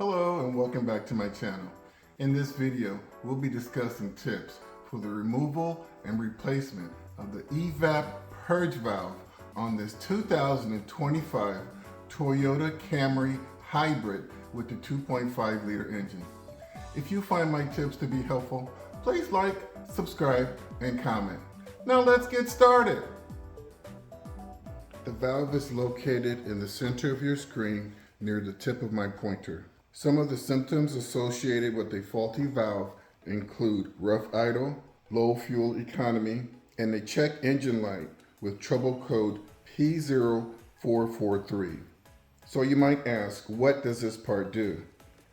Hello and welcome back to my channel. In this video, we'll be discussing tips for the removal and replacement of the EVAP purge valve on this 2025 Toyota Camry Hybrid with the 2.5 liter engine. If you find my tips to be helpful, please like, subscribe, and comment. Now let's get started. The valve is located in the center of your screen near the tip of my pointer. Some of the symptoms associated with a faulty valve include rough idle, low fuel economy, and a check engine light with trouble code P0443. So you might ask, what does this part do?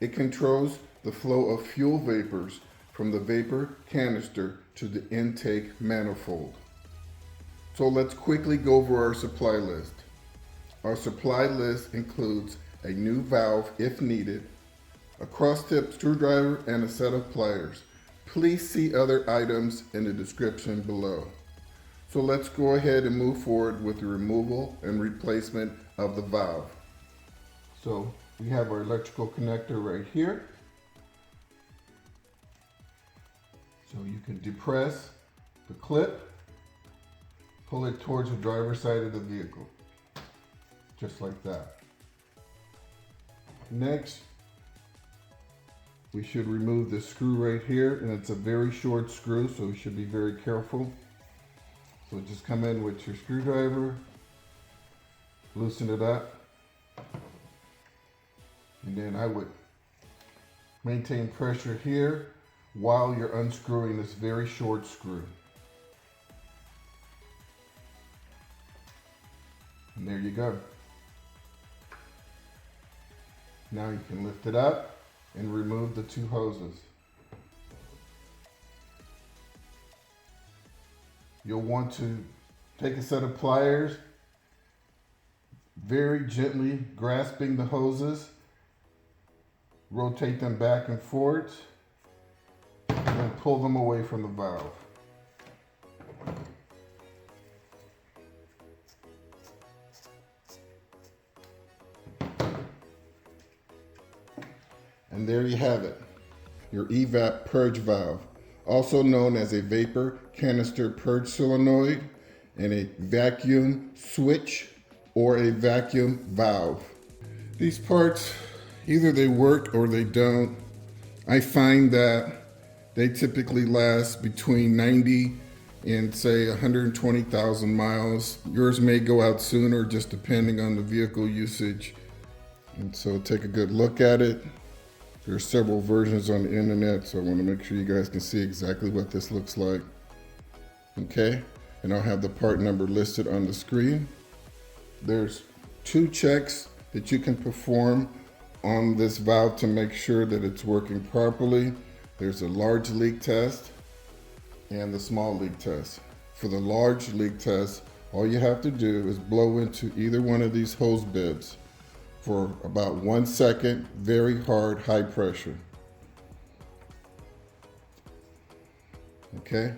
It controls the flow of fuel vapors from the vapor canister to the intake manifold. So let's quickly go over our supply list. Our supply list includes a new valve if needed, a cross-tip screwdriver, and a set of pliers. Please see other items in the description below. So let's go ahead and move forward with the removal and replacement of the valve. So we have our electrical connector right here. So you can depress the clip, pull it towards the driver's side of the vehicle, just like that. Next, we should remove the screw right here, and it's a very short screw, so you should be very careful. So just come in with your screwdriver, loosen it up, and then I would maintain pressure here while you're unscrewing this very short screw. And there you go. Now you can lift it up and remove the two hoses. You'll want to take a set of pliers, very gently grasping the hoses, rotate them back and forth, and then pull them away from the valve. And there you have it, your EVAP purge valve, also known as a Vapor Canister Purge Solenoid and a vacuum switch or a vacuum valve. These parts, either they work or they don't. I find that they typically last between 90 and say 120,000 miles. Yours may go out sooner just depending on the vehicle usage. And so take a good look at it. There are several versions on the internet, so I want to make sure you guys can see exactly what this looks like. Okay, and I'll have the part number listed on the screen. There's two checks that you can perform on this valve to make sure that it's working properly. There's a large leak test and the small leak test. For the large leak test, all you have to do is blow into either one of these hose bibs for about 1 second, very hard, high pressure. Okay?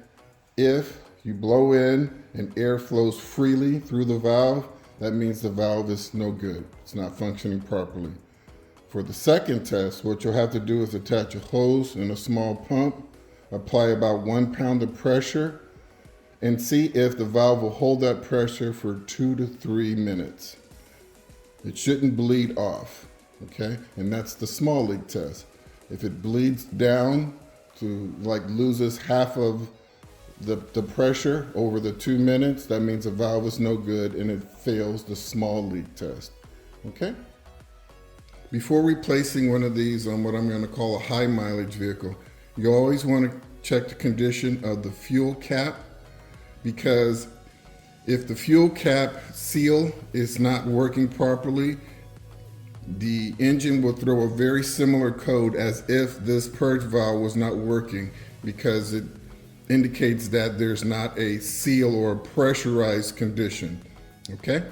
If you blow in and air flows freely through the valve, that means the valve is no good. It's not functioning properly. For the second test, what you'll have to do is attach a hose and a small pump, apply about 1 pound of pressure, and see if the valve will hold that pressure for 2 to 3 minutes. It shouldn't bleed off, okay? And that's the small leak test. If it bleeds down to like loses half of the pressure over the 2 minutes, that means the valve is no good and it fails the small leak test, okay? Before replacing one of these on what I'm gonna call a high mileage vehicle, you always wanna check the condition of the fuel cap, because if the fuel cap seal is not working properly, the engine will throw a very similar code as if this purge valve was not working, because it indicates that there's not a seal or a pressurized condition, okay?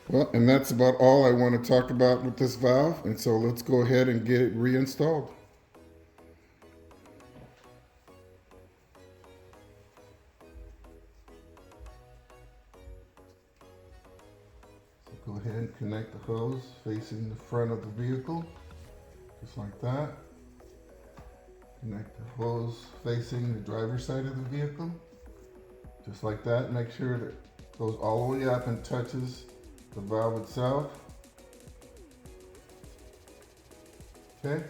Well, and that's about all I want to talk about with this valve, and so let's go ahead and get it reinstalled. Go ahead and and connect the hose facing the front of the vehicle, just like that. Connect the hose facing the driver's side of the vehicle, just like that. Make sure that it goes all the way up and touches the valve itself. Okay,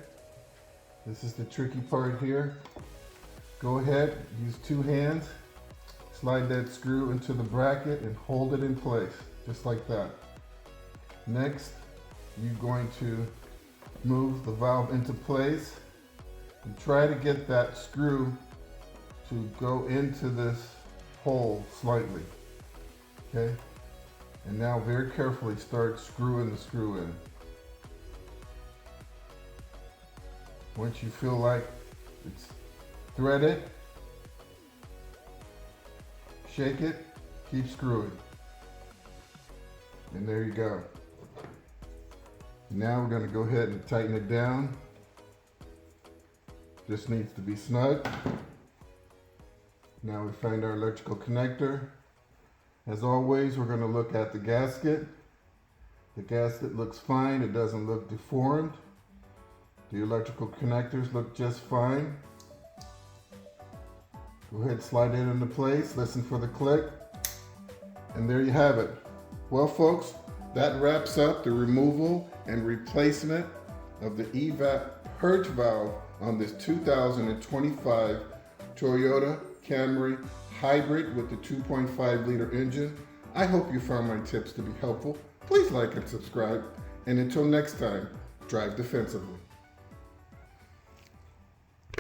this is the tricky part here. Go ahead, use two hands, slide that screw into the bracket and hold it in place, just like that. Next, you're going to move the valve into place and try to get that screw to go into this hole slightly, okay? And now very carefully start screwing the screw in. Once you feel like it's threaded, shake it, keep screwing. And there you go. Now we're going to go ahead and tighten it down. This needs to be snug. Now we find our electrical connector. As always, we're going to look at the gasket. The gasket looks fine. It doesn't look deformed. The electrical connectors look just fine. Go ahead, slide it into place, listen for the click, and there you have it. Well folks, that wraps up the removal and replacement of the EVAP purge valve on this 2025 Toyota Camry Hybrid with the 2.5 liter engine. I hope you found my tips to be helpful. Please like and subscribe, and until next time, drive defensively.